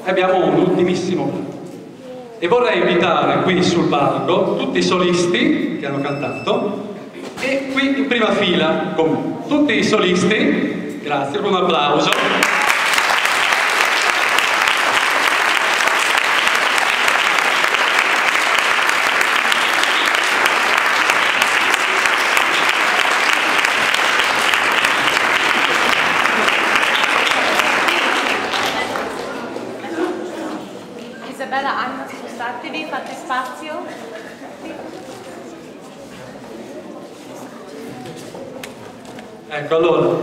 Abbiamo un ultimissimo brano e vorrei invitare qui sul palco tutti i solisti che hanno cantato e qui in prima fila con me. Tutti i solisti, grazie, con un applauso. Isabella, Anna, spostatevi, fate spazio. Ecco, allora,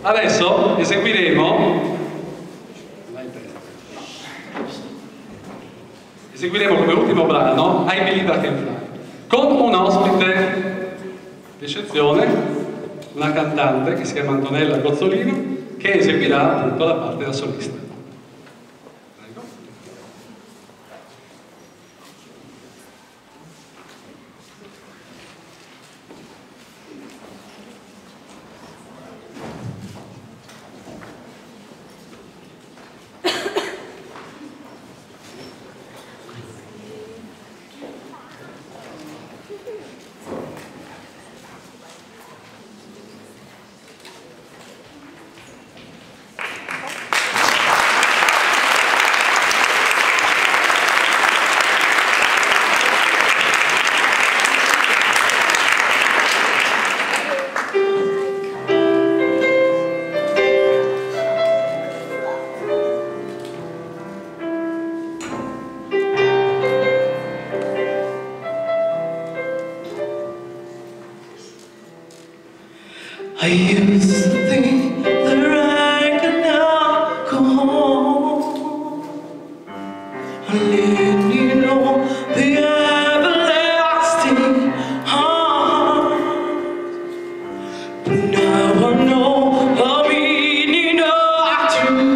adesso eseguiremo come ultimo brano I Believe I Can Fly, con un ospite d'eccezione, una cantante che si chiama Antonella Gozzolino, che eseguirà appunto la parte da solista. I used to think that I could now go home and let you know the everlasting heart. But now I know the meaning of true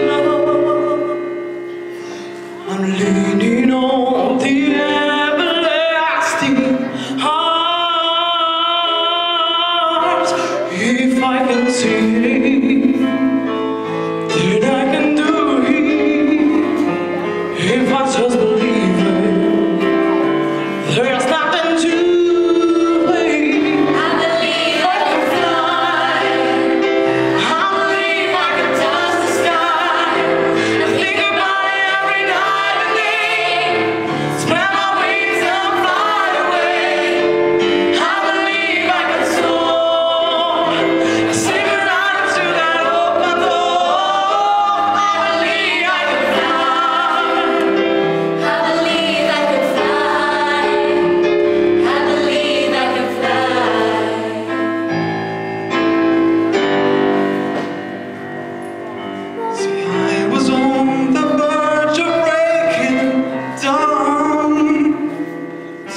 love. I'm leaning on the everlasting heart. If I can see, then I can do it. If I just believe it, there's nothing to wait. I believe I can fly. I believe I can touch the sky. I think about it every night and day. Spread my wings and fly away. I believe I can soar.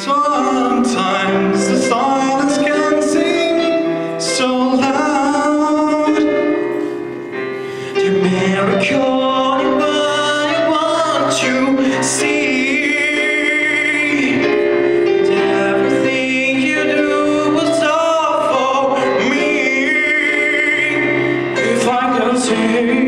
Sometimes the silence can seem so loud. You're miracle, but I want you to see. And everything you do was all for me. If I can see.